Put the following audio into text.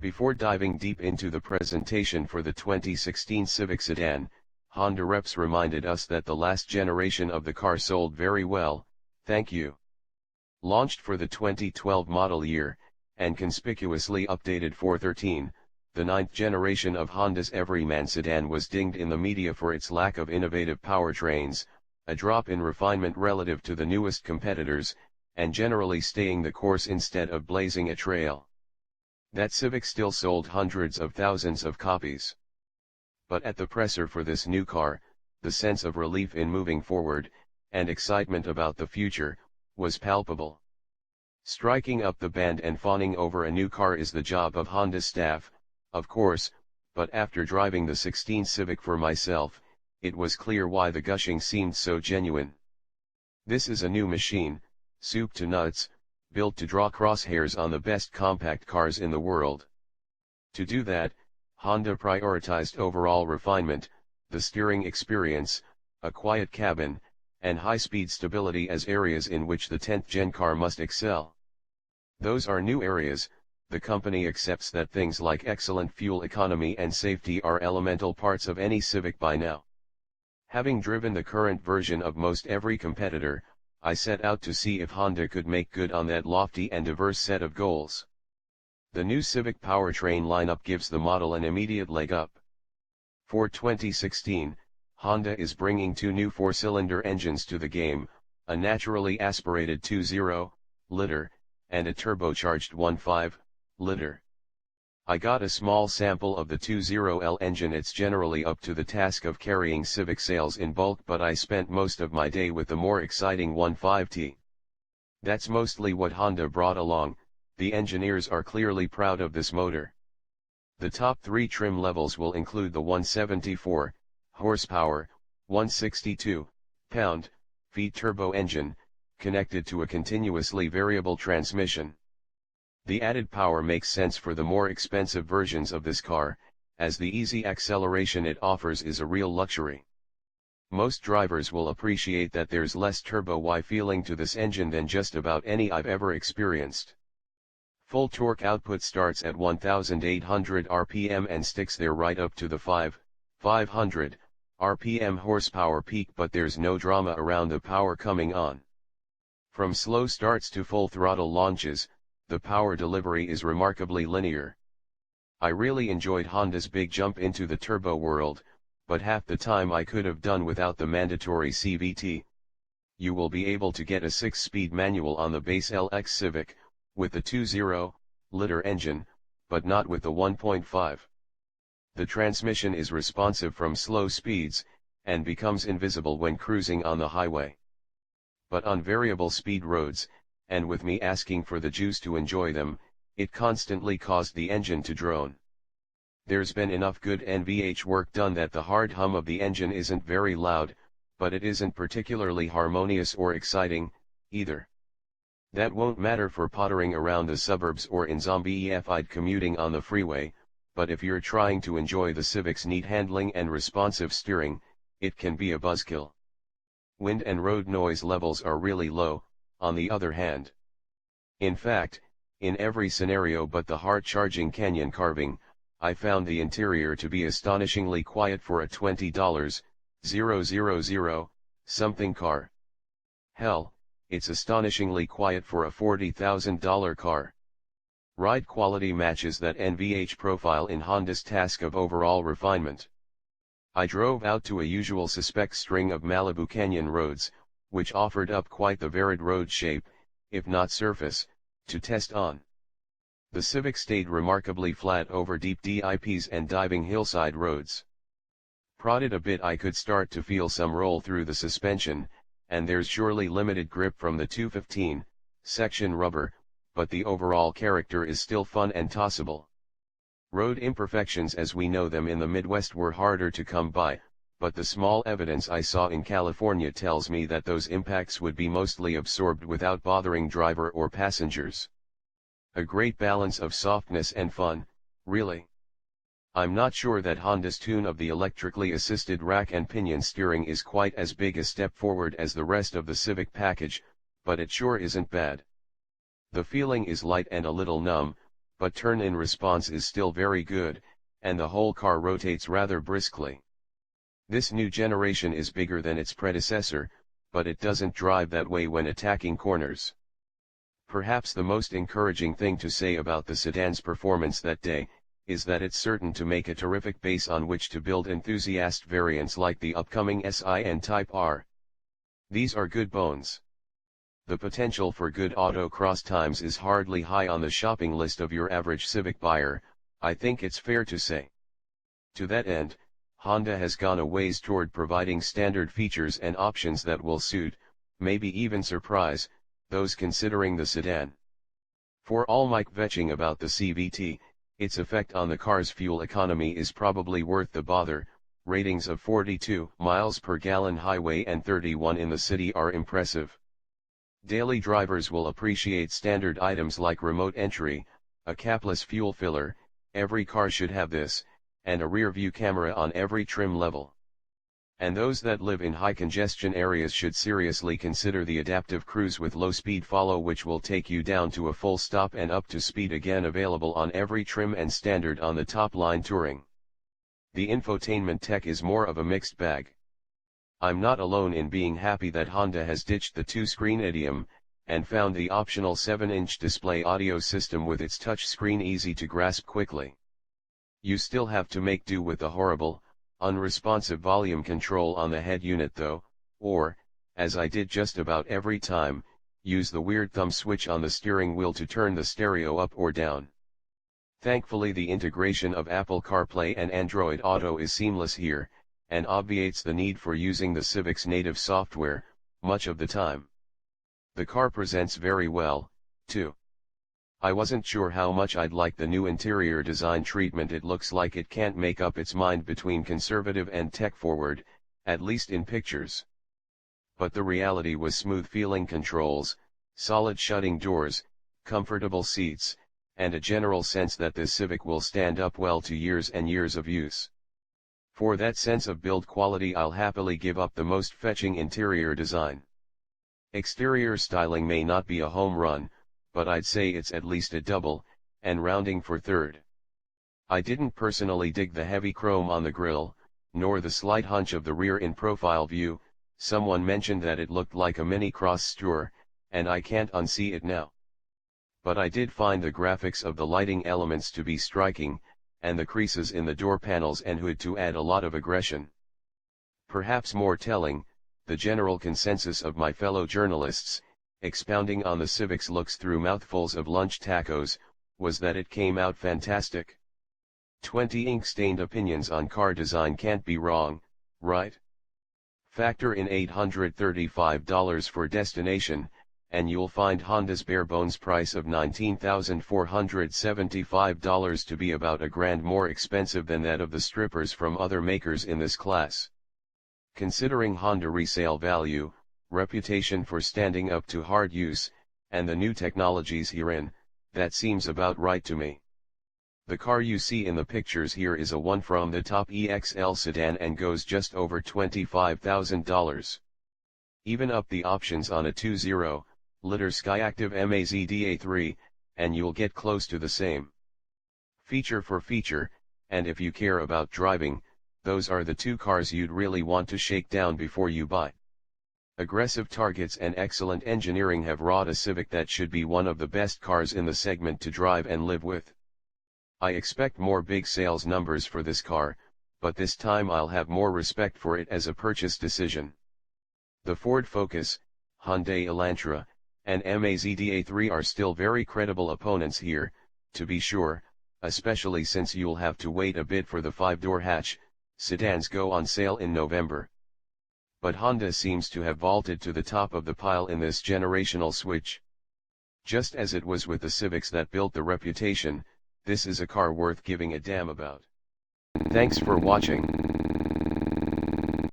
Before diving deep into the presentation for the 2016 Civic sedan, Honda reps reminded us that the last generation of the car sold very well, thank you. Launched for the 2012 model year, and conspicuously updated for 13, the ninth generation of Honda's Everyman sedan was dinged in the media for its lack of innovative powertrains, a drop in refinement relative to the newest competitors, and generally staying the course instead of blazing a trail. That Civic still sold hundreds of thousands of copies. But at the presser for this new car, the sense of relief in moving forward, and excitement about the future, was palpable. Striking up the band and fawning over a new car is the job of Honda's staff, of course, but after driving the 16 Civic for myself, it was clear why the gushing seemed so genuine. This is a new machine, soup to nuts, built to draw crosshairs on the best compact cars in the world. To do that, Honda prioritized overall refinement, the steering experience, a quiet cabin, and high-speed stability as areas in which the 10th gen car must excel. Those are new areas. The company accepts that things like excellent fuel economy and safety are elemental parts of any Civic by now. Having driven the current version of most every competitor, I set out to see if Honda could make good on that lofty and diverse set of goals. The new Civic powertrain lineup gives the model an immediate leg up. For 2016, Honda is bringing two new four-cylinder engines to the game, a naturally aspirated 2.0-liter, and a turbocharged 1.5-liter. I got a small sample of the 2.0L engine. It's generally up to the task of carrying Civic sales in bulk, but I spent most of my day with the more exciting 1.5T. That's mostly what Honda brought along. The engineers are clearly proud of this motor. The top three trim levels will include the 174 horsepower, 162 pound-feet turbo engine, connected to a continuously variable transmission. The added power makes sense for the more expensive versions of this car, as the easy acceleration it offers is a real luxury. Most drivers will appreciate that there's less turbo-y feeling to this engine than just about any I've ever experienced. Full torque output starts at 1,800 RPM and sticks there right up to the 500 RPM horsepower peak, but there's no drama around the power coming on. From slow starts to full throttle launches, the power delivery is remarkably linear. I really enjoyed Honda's big jump into the turbo world, but half the time I could have done without the mandatory CVT. You will be able to get a 6-speed manual on the base LX Civic, with the 2.0-liter engine, but not with the 1.5. The transmission is responsive from slow speeds, and becomes invisible when cruising on the highway. But on variable speed roads, and with me asking for the juice to enjoy them, it constantly caused the engine to drone. There's been enough good NVH work done that the hard hum of the engine isn't very loud, but it isn't particularly harmonious or exciting, either. That won't matter for pottering around the suburbs or in zombie-ified commuting on the freeway, but if you're trying to enjoy the Civic's neat handling and responsive steering, it can be a buzzkill. Wind and road noise levels are really low, on the other hand. In fact, in every scenario but the hard-charging canyon carving, I found the interior to be astonishingly quiet for a $20,000 something car. Hell, it's astonishingly quiet for a $40,000 car. Ride quality matches that NVH profile in Honda's task of overall refinement. I drove out to a usual suspect string of Malibu Canyon roads, which offered up quite the varied road shape, if not surface, to test on. The Civic stayed remarkably flat over deep dips and diving hillside roads. Prodded a bit, I could start to feel some roll through the suspension, and there's surely limited grip from the 215 section rubber, but the overall character is still fun and tossable. Road imperfections as we know them in the Midwest were harder to come by, but the small evidence I saw in California tells me that those impacts would be mostly absorbed without bothering driver or passengers. A great balance of softness and fun, really. I'm not sure that Honda's tune of the electrically assisted rack and pinion steering is quite as big a step forward as the rest of the Civic package, but it sure isn't bad. The feeling is light and a little numb, but turn-in response is still very good, and the whole car rotates rather briskly. This new generation is bigger than its predecessor, but it doesn't drive that way when attacking corners. Perhaps the most encouraging thing to say about the sedan's performance that day, is that it's certain to make a terrific base on which to build enthusiast variants like the upcoming SI and Type R. These are good bones. The potential for good autocross times is hardly high on the shopping list of your average Civic buyer, I think it's fair to say. To that end, Honda has gone a ways toward providing standard features and options that will suit, maybe even surprise, those considering the sedan. For all my kvetching about the CVT, its effect on the car's fuel economy is probably worth the bother. Ratings of 42 miles per gallon highway and 31 in the city are impressive. Daily drivers will appreciate standard items like remote entry, a capless fuel filler, every car should have this, and a rear view camera on every trim level. And those that live in high congestion areas should seriously consider the adaptive cruise with low speed follow, which will take you down to a full stop and up to speed, again available on every trim and standard on the top line Touring. The infotainment tech is more of a mixed bag. I'm not alone in being happy that Honda has ditched the two-screen idiom, and found the optional 7-inch display audio system with its touchscreen easy to grasp quickly. You still have to make do with the horrible, unresponsive volume control on the head unit though, or, as I did just about every time, use the weird thumb switch on the steering wheel to turn the stereo up or down. Thankfully the integration of Apple CarPlay and Android Auto is seamless here, and obviates the need for using the Civic's native software, much of the time. The car presents very well, too. I wasn't sure how much I'd like the new interior design treatment. It looks like it can't make up its mind between conservative and tech-forward, at least in pictures. But the reality was smooth feeling controls, solid shutting doors, comfortable seats, and a general sense that this Civic will stand up well to years and years of use. For that sense of build quality I'll happily give up the most fetching interior design. Exterior styling may not be a home run, but I'd say it's at least a double, and rounding for third. I didn't personally dig the heavy chrome on the grille, nor the slight hunch of the rear in profile view. Someone mentioned that it looked like a mini cross store, and I can't unsee it now. But I did find the graphics of the lighting elements to be striking, and the creases in the door panels and hood to add a lot of aggression. Perhaps more telling, the general consensus of my fellow journalists, expounding on the Civic's looks through mouthfuls of lunch tacos, was that it came out fantastic. 20 ink-stained opinions on car design can't be wrong, right? Factor in $835 for destination, and you'll find Honda's bare-bones price of $19,475 to be about $1,000 more expensive than that of the strippers from other makers in this class. Considering Honda resale value, reputation for standing up to hard use, and the new technologies herein, that seems about right to me. The car you see in the pictures here is a one from the top EXL sedan and goes just over $25,000. Even up the options on a 2.0-liter Skyactiv MAZDA3, and you'll get close to the same. Feature for feature, and if you care about driving, those are the two cars you'd really want to shake down before you buy. Aggressive targets and excellent engineering have wrought a Civic that should be one of the best cars in the segment to drive and live with. I expect more big sales numbers for this car, but this time I'll have more respect for it as a purchase decision. The Ford Focus, Hyundai Elantra, and MAZDA3 are still very credible opponents here, to be sure, especially since you'll have to wait a bit for the 5-door hatch sedans go on sale in November. But Honda seems to have vaulted to the top of the pile in this generational switch. Just as it was with the Civics that built the reputation, this is a car worth giving a damn about. Thanks for watching.